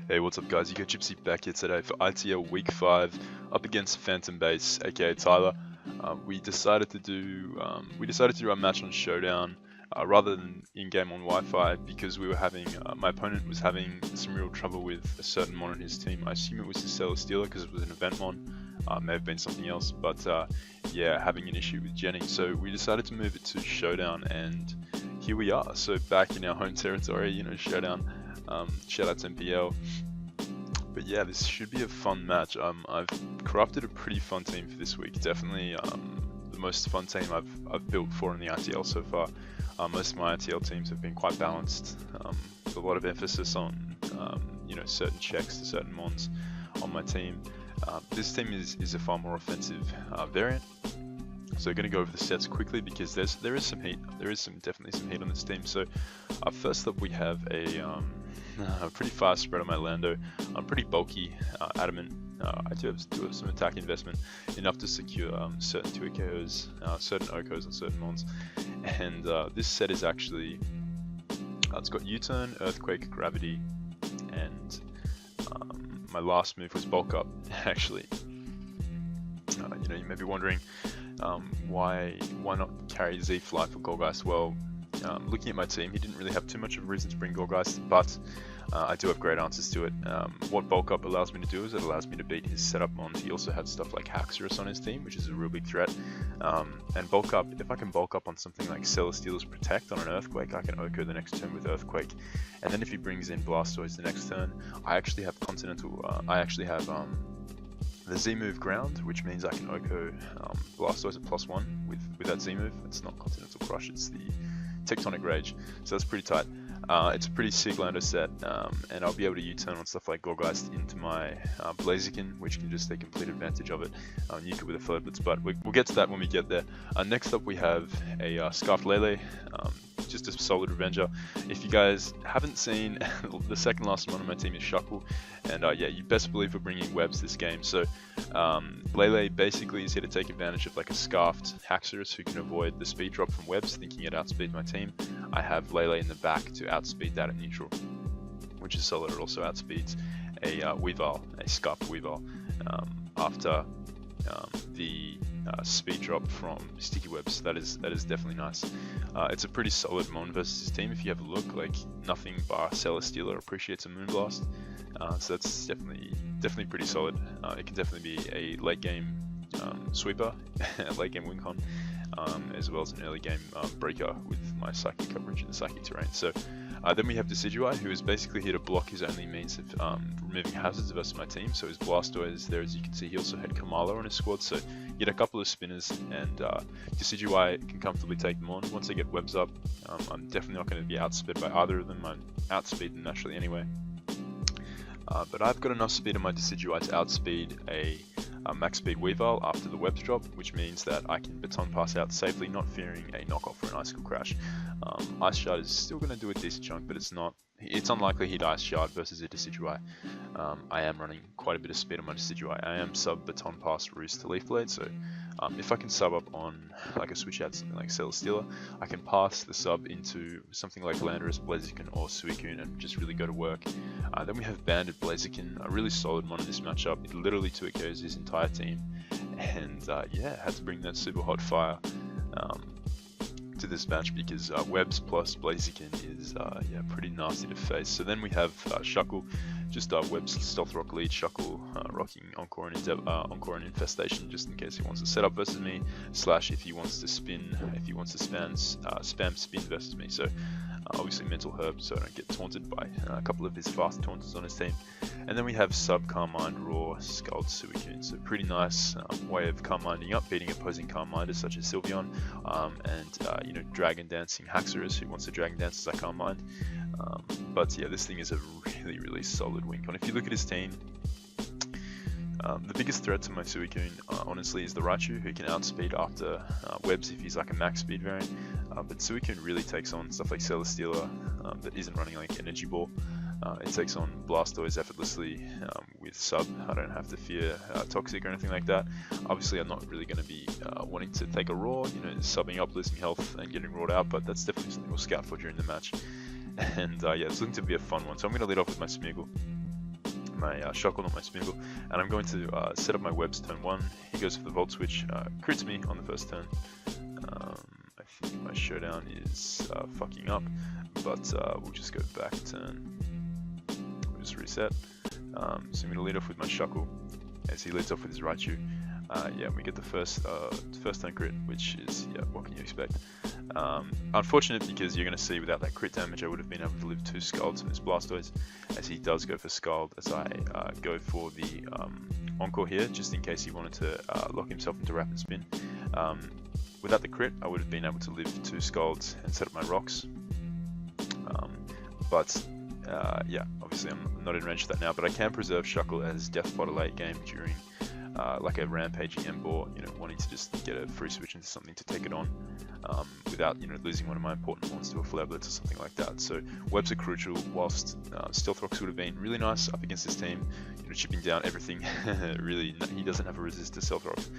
Hey, what's up, guys? You got Gypsy back here today for ITL Week 5 up against Phantombass, aka Tyler. We decided to do our match on Showdown rather than in-game on Wi-Fi because we were having my opponent was having some real trouble with a certain mon on his team. I assume it was the Celesteela because it was an event mon. May have been something else, but yeah, having an issue with Jenny. So we decided to move it to Showdown, and here we are. So back in our home territory, Showdown. Shoutouts MPL. But yeah, this should be a fun match. I've crafted a pretty fun team for this week. Definitely the most fun team I've built for in the ITL so far. Most of my ITL teams have been quite balanced, with a lot of emphasis on certain checks to certain mons on my team. This team is a far more offensive variant. So going to go over the sets quickly because there is some heat. There is definitely some heat on this team. So first up we have a pretty fast spread on my Lando. I'm pretty bulky, adamant. I do have some attack investment, enough to secure certain 2 KOs, certain OKOs on certain mons. And this set is actually, it's got U-turn, Earthquake, Gravity, and my last move was Bulk Up, actually. You may be wondering, why not carry Z-Fly for Gorgeist? Well, looking at my team, he didn't really have too much of a reason to bring Gorgeist, but I do have great answers to it. What Bulk Up allows me to do is it allows me to beat his setup mons. He also has stuff like Haxorus on his team, which is a real big threat. And Bulk Up, if I can Bulk Up on something like Celesteela's Protect on an Earthquake, I can OHKO the next turn with Earthquake. And then if he brings in Blastoise the next turn, I actually have the Z move Ground, which means I can OHKO Blastoise at +1 with that Z move. It's not Continental Crush, it's the Tectonic Rage, so that's pretty tight. It's a pretty sick Lando set, and I'll be able to U-turn on stuff like Gorgeist into my Blaziken, which can just take complete advantage of it. Nuke it with a Flare Blitz, but we'll get to that when we get there. Next up we have a Scarfed Lele, just a solid Revenger. If you guys haven't seen, the second last one on my team is Shuckle, and yeah, you best believe we're bringing webs this game. So Lele basically is here to take advantage of like a Scarfed Haxorus who can avoid the speed drop from webs, thinking it outspeeds my team. I have Lele in the back to outspeed that at neutral, which is solid. It also outspeeds a Weavile, a Scarfed Weavile, after the speed drop from sticky webs. That is definitely nice. It's a pretty solid mon versus his team. If you have a look, like nothing bar Celesteela appreciates a Moonblast, so that's definitely pretty solid. It can definitely be a late game sweeper, a late game win con, as well as an early game breaker with my psychic coverage in the psychic terrain. So then we have Decidueye, who is basically here to block his only means of removing hazards versus my team. So his Blastoise there, as you can see, he also had Kamala on his squad, so you get a couple of spinners, and Decidueye can comfortably take them on. Once they get webs up, I'm definitely not going to be outsped by either of them. I'm outspeed them naturally anyway. But I've got enough speed on my Decidueye to outspeed a max speed Weavile after the webs drop, which means that I can baton pass out safely, not fearing a knockoff or an Icicle Crash. Ice Shard is still going to do a decent chunk, but it's unlikely he'd Ice Shard versus a Decidueye. I am running quite a bit of speed on my Decidueye. I am sub baton pass Roost to Leaf Blade, so if I can sub up on like a switch out something like Celesteela, I can pass the sub into something like Landorus, Blaziken, or Suicune and just really go to work. Then we have Banded Blaziken, a really solid one in this matchup. It literally 2 KOs his entire team, and yeah, had to bring that super hot fire to this match because webs plus Blaziken is yeah, pretty nasty to face. So then we have Shuckle, just webs Stealth Rock lead Shuckle, rocking Encore and Infestation just in case he wants to set up versus me, slash if he wants to spin, spam spin versus me. So obviously mental herb so I don't get taunted by a couple of his fast taunters on his team. And then we have sub Carmine Raw Scald Suicune, so pretty nice way of Carminding up, beating opposing Carminders such as Sylveon, and Dragon Dancing Haxorus who wants to Dragon Dance as I Carmind. But yeah, this thing is a really solid win con. If you look at his team, the biggest threat to my Suicune, honestly, is the Raichu, who can outspeed after webs if he's like a max speed variant. But Suicune really takes on stuff like Celesteela that isn't running like Energy Ball. It takes on Blastoise effortlessly with sub. I don't have to fear Toxic or anything like that. Obviously, I'm not really going to be wanting to take a raw, subbing up, losing health and getting rawed out, but that's definitely something we'll scout for during the match. And yeah, it's looking to be a fun one. So I'm going to lead off with my Smeagol, my Shuckle, not my Smeagol, and I'm going to set up my webs turn 1. He goes for the Volt Switch, crits me on the first turn. I think my Showdown is fucking up, but we'll just go back a turn. We'll just reset. So I'm going to lead off with my Shuckle as he leads off with his Raichu. Yeah, we get the first turn crit, which is, yeah, what can you expect? Unfortunate, because you're going to see without that crit damage I would have been able to live 2 Scalds from this Blastoise, as he does go for Scald, as I go for the Encore here, just in case he wanted to lock himself into Rapid Spin. Without the crit, I would have been able to live 2 Scalds and set up my rocks. Yeah, obviously I'm not in range for that now, but I can preserve Shuckle as Death Fodder late game during like a rampaging Emboar, wanting to just get a free switch into something to take it on, without, losing one of my important ones to a Flare Blitz or something like that. So webs are crucial, whilst Stealth Rocks would have been really nice up against this team, chipping down everything. Really, he doesn't have a resist to Stealth Rocks.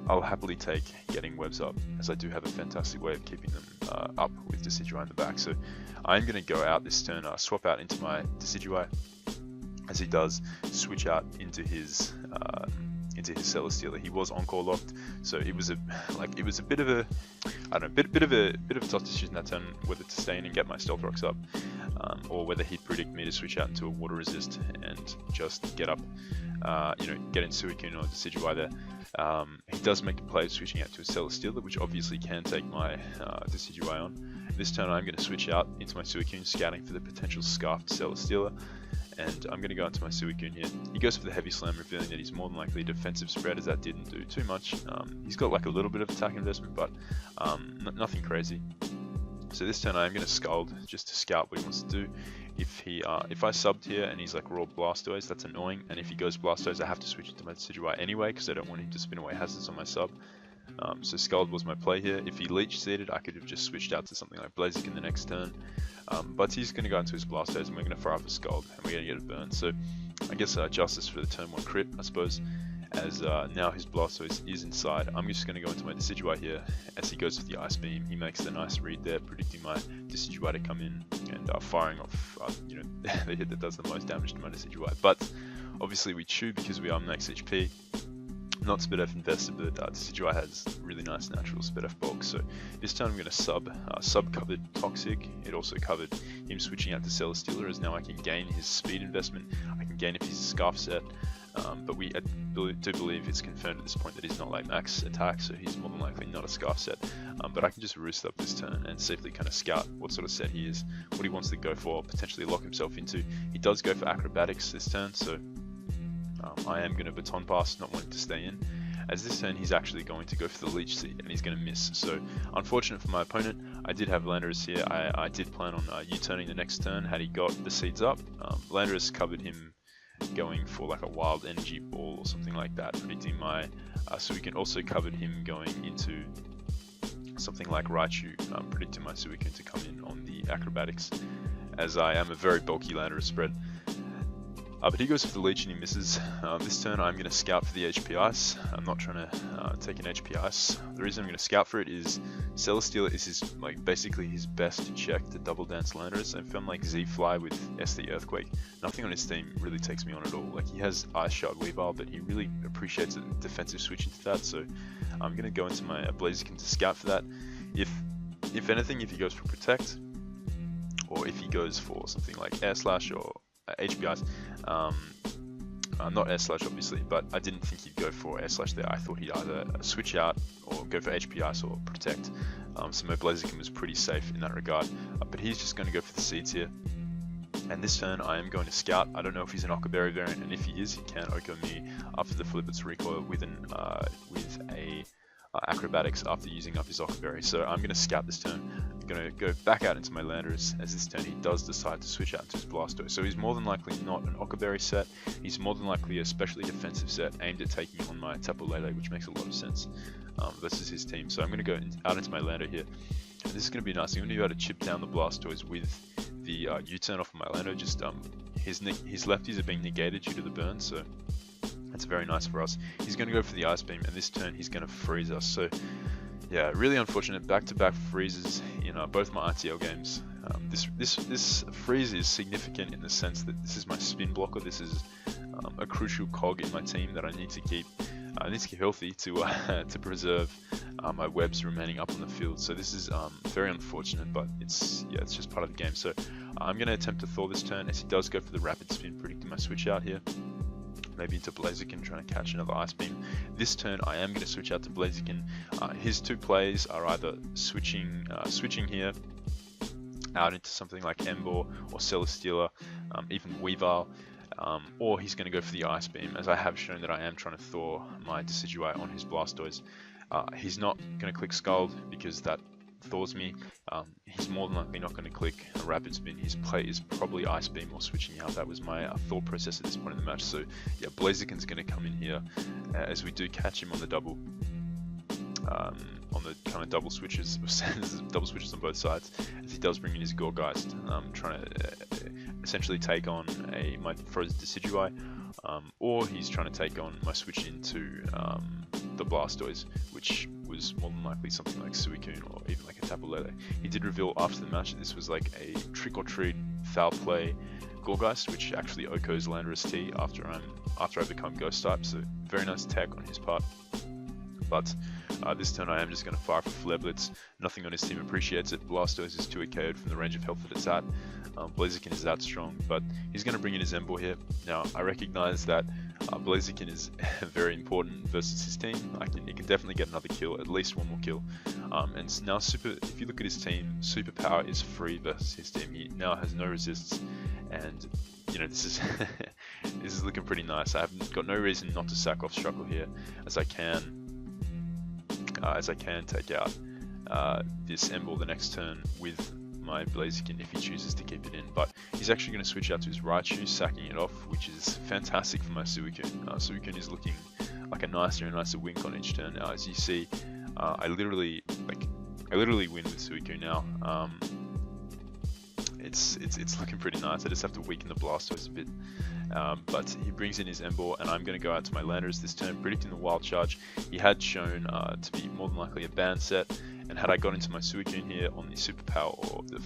I'll happily take getting webs up, as I do have a fantastic way of keeping them up with Decidueye in the back. So I'm going to go out this turn, swap out into my Decidueye, as he does switch out into his Celesteela. He was Encore locked, so it was a bit of a, I don't know, bit of a tough decision that turn, whether to stay in and get my Stealth Rocks up, or whether he'd predict me to switch out into a Water Resist and just get up, get in Suicune or Decidueye there. He does make a play of switching out to a Celesteela, which obviously can take my Decidueye on. This turn I'm going to switch out into my Suicune, scouting for the potential Scarfed Celesteela, and I'm going to go into my Suicune here. He goes for the Heavy Slam, revealing that he's more than likely a defensive spread, as that didn't do too much. He's got like a little bit of attack investment, but nothing crazy. So this turn I'm going to Scald, just to scout what he wants to do. If I subbed here and he's like Raw Blastoise, that's annoying, and if he goes Blastoise I have to switch into my Decidueye anyway, because I don't want him to spin away hazards on my sub. So Scald was my play here. If he Leech Seeded, I could have just switched out to something like Blaziken the next turn. But he's going to go into his Blastoise, and we're going to fire up a Scald, and we're going to get a burn. So I guess justice for the turn 1 crit, I suppose, as now his Blastoise is inside. I'm just going to go into my Decidueye here. As he goes for the Ice Beam, he makes the nice read there, predicting my Decidueye to come in and firing off the hit that does the most damage to my Decidueye. But obviously we chew because we are max HP. Not Spidef invested, but Decidueye has really nice natural Spidef bulk. So this turn I'm going to sub covered Toxic. It also covered him switching out to Celesteela, as now I can gain his speed investment. I can gain if he's a Scarf set, but we do believe it's confirmed at this point that he's not like max attack, so he's more than likely not a Scarf set. But I can just roost up this turn and safely kind of scout what sort of set he is, what he wants to go for, potentially lock himself into. He does go for Acrobatics this turn, so I am going to Baton Pass, not wanting to stay in. As this turn he's actually going to go for the Leech Seed, and he's going to miss. So unfortunate for my opponent. I did have Landorus here. I did plan on U-turning the next turn had he got the seeds up. Landorus covered him going for like a Wild Energy Ball or something like that, predicting my Suicune. Also covered him going into something like Raichu, predicting my Suicune to come in on the Acrobatics, as I am a very bulky Landorus spread. But he goes for the Leech and he misses. This turn I'm going to scout for the HP Ice. I'm not trying to take an HP Ice. The reason I'm going to scout for it is Celesteela is basically his best check to double dance Landorus. I found like Z-Fly with SD Earthquake. Nothing on his team really takes me on at all. Like, he has Ice Shard Weavile, but he really appreciates a defensive switch into that. So I'm going to go into my Blaziken to scout for that. If anything, if he goes for Protect, or if he goes for something like Air Slash or HPIs, not Air Slash obviously, but I didn't think he'd go for Air Slash there. I thought he'd either switch out or go for HPIs or Protect. So my Blaziken was pretty safe in that regard, but he's just going to go for the Seeds here. And this turn I am going to scout. I don't know if he's an Ockerberry variant, and if he is, he can Oko me after the Flippets recoil with a Acrobatics after using up his Ockerberry. So I'm going to scout this turn. I'm going to go back out into my Landorus, as this turn he does decide to switch out into his Blastoise. So he's more than likely not an Ockerberry set. He's more than likely a specially defensive set aimed at taking on my Tapu Lele, which makes a lot of sense. This is his team. So I'm going to go out into my Lando here. And this is going to be nice. I'm going to be able to chip down the Blastoise with the U-turn off of my Lando. Just his lefties are being negated due to the burn, so that's very nice for us. He's going to go for the Ice Beam, and this turn he's going to freeze us. So yeah, really unfortunate back-to-back freezes in both my ITL games. This freeze is significant in the sense that this is my spin blocker. This is a crucial cog in my team that I need to keep. I need to keep healthy to to preserve my webs remaining up on the field. So this is very unfortunate, but it's just part of the game. So I'm going to attempt to thaw this turn as he does go for the rapid spin, predicting my switch out here. Maybe into Blaziken, trying to catch another Ice Beam. This turn I am going to switch out to Blaziken. His two plays are either switching here out into something like Ember or Celesteela, even Weavile, or he's going to go for the Ice Beam, as I have shown that I am trying to thaw my Decidueye on his Blastoise. He's not going to click Scald because that thaws me. He's more than likely not going to click a Rapid Spin. His play is probably Ice Beam or switching out. That was my thought process at this point in the match. So yeah, Blaziken's going to come in here as we do catch him on the double. On the kind of double switches on both sides, as he does bring in his Gourgeist, trying to essentially take on my frozen Decidueye, or he's trying to take on my switch into the Blastoise, which was more than likely something like Suicune or even like a Tapu Lele. He did reveal after the match that this was like a trick or treat foul play Gourgeist, which actually OHKOs Landorus T after I become Ghost type. So very nice tech on his part. But this turn I am just going to fire for Flare Blitz. Nothing on his team appreciates it. Blastoise is 2 KO'd from the range of health that it's at. Blaziken is that strong, but he's going to bring in his Ember here. Now I recognize that Blaziken is very important versus his team. He can definitely get another kill, at least one more kill. And now if you look at his team, Superpower is free versus his team. He now has no resists, and you know, this is this is looking pretty nice. I have got no reason not to sack off Shuckle here, as I can take out this Ember the next turn with my Blaziken if he chooses to keep it in. But he's actually going to switch out to his Raichu, sacking it off, which is fantastic for my Suicune. Suicune is looking like a nicer and nicer wink on each turn now. As you see, I literally win with Suicune now. It's looking pretty nice. I just have to weaken the Blastoise a bit. But he brings in his Ember, and I'm going to go out to my Landorus this turn, predicting the Wild Charge. He had shown to be more than likely a ban set, and had I got into my Suicune here on the Superpower or the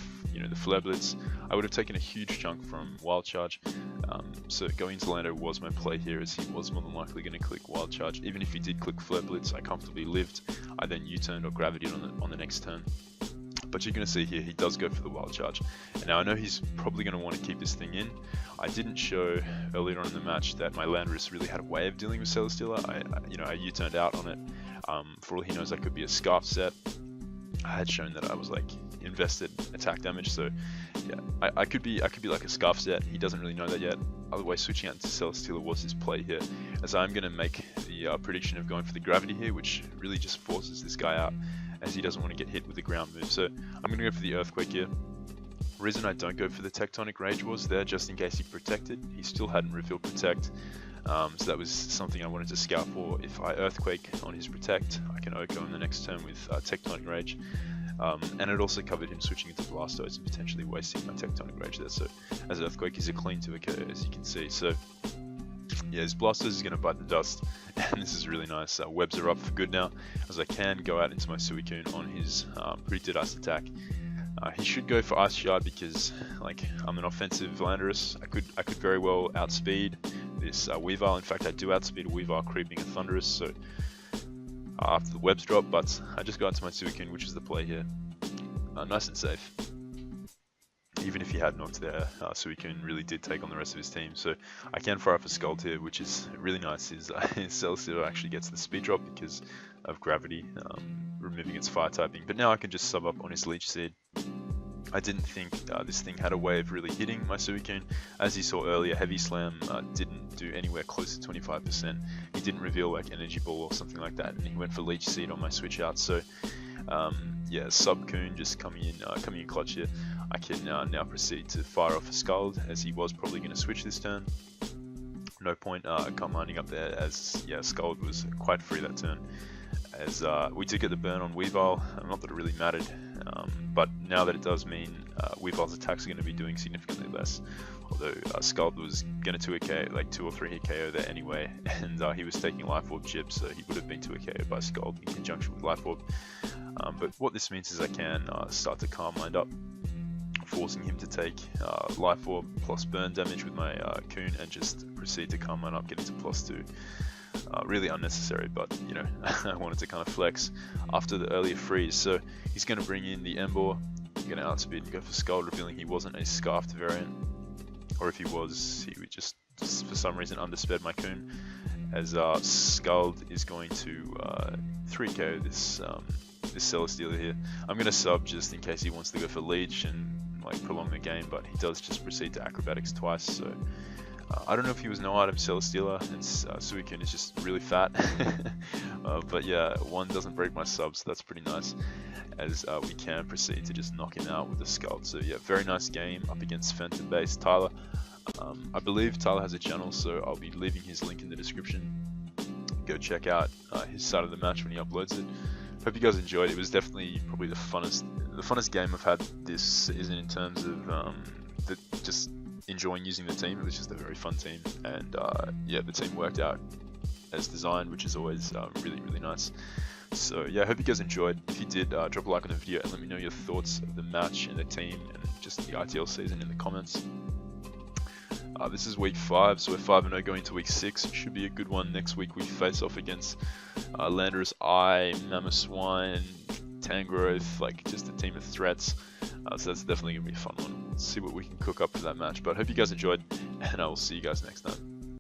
Flare Blitz, I would have taken a huge chunk from Wild Charge. So going into Lando was my play here, as he was more than likely going to click Wild Charge. Even if he did click Flare Blitz, I comfortably lived. I then U-turned or gravitied on the next turn. But you're going to see here, he does go for the Wild Charge. And now I know he's probably going to want to keep this thing in. I didn't show earlier on in the match that my Landorus really had a way of dealing with Celesteela. I U-turned out on it. For all he knows, I could be a Scarf set. I had shown that I was like invested attack damage, so yeah, I could be like a Scarf set. He doesn't really know that yet. Otherwise, switching out into Celesteela was his play here, as I'm going to make the prediction of going for the Gravity here, which really just forces this guy out, as he doesn't want to get hit with the ground move. So I'm going to go for the Earthquake here. Reason I don't go for the Tectonic Rage was there just in case he protected. He still hadn't revealed Protect, so that was something I wanted to scout for. If I Earthquake on his Protect, I can OHKO in the next turn with Tectonic Rage. And it also covered him switching into Blastoise and potentially wasting my Tectonic Rage there. So as Earthquake is a clean 2 KO, as you can see. So yeah, his Blastoise is going to bite the dust, and this is really nice. Webs are up for good now, as I can go out into my Suicune on his predicted Ice attack. He should go for Ice Shard because, like, I'm an offensive Landorus. I could very well outspeed this Weavile. In fact, I do outspeed a Weavile creeping a Thundurus. So after the webs drop, but I just got into my Suicune, which is the play here. Nice and safe. Even if he had knocked there, Suicune really did take on the rest of his team. So I can fire off a Scald here, which is really nice. His Celesteela actually gets the speed drop because of Gravity, removing its fire typing. But now I can just sub up on his Leech Seed. I didn't think this thing had a way of really hitting my Suicune. As you saw earlier, Heavy Slam didn't do anywhere close to 25%. He didn't reveal like Energy Ball or something like that, and he went for Leech Seed on my switch out. So yeah, Subcoon just coming in clutch here. I can now proceed to fire off a Scald, as he was probably going to switch this turn. No point lining up there, as yeah, Scald was quite free that turn. As we did get the burn on Weavile, not that it really mattered, but now that it does mean Weavile's attacks are going to be doing significantly less. Although Scald was going to 2 like 2 or 3 hit KO there anyway, and he was taking Life Orb chips, so he would have been 2 KO by Scald in conjunction with Life Orb. But what this means is I can start to calm mind up forcing him to take Life Orb plus burn damage with my Coon and just proceed to come on up, getting to +2. Really unnecessary, but you know, I wanted to kind of flex after the earlier freeze. So he's going to bring in the Ember, going to outspeed and go for Scald, revealing he wasn't a Scarfed variant, or if he was, he would just for some reason undersped my Coon, as Scald is going to 3KO this Celesteela here. I'm going to sub just in case he wants to go for Leech and like prolong the game, but he does just proceed to Acrobatics twice. So I don't know if he was no item Celesteela, and Suicune is just really fat. But yeah, one doesn't break my sub, so that's pretty nice, as we can proceed to just knock him out with the Scald. So yeah, very nice game up against Phantombass Tyler. I believe Tyler has a channel, so I'll be leaving his link in the description. Go check out his side of the match when he uploads it. Hope you guys enjoyed. It was definitely probably the funnest game I've had this season in terms of just enjoying using the team. It was just a very fun team, and yeah, the team worked out as designed, which is always really nice. So yeah, I hope you guys enjoyed. If you did, drop a like on the video and let me know your thoughts of the match and the team and just the ITL season in the comments. This is week 5, so we're 5-0 going to week 6. Should be a good one. Next week we face off against Landorus Eye, Mamoswine, Tangrowth, like just a team of threats. So that's definitely going to be a fun one. Let's see what we can cook up for that match. But I hope you guys enjoyed, and I will see you guys next time.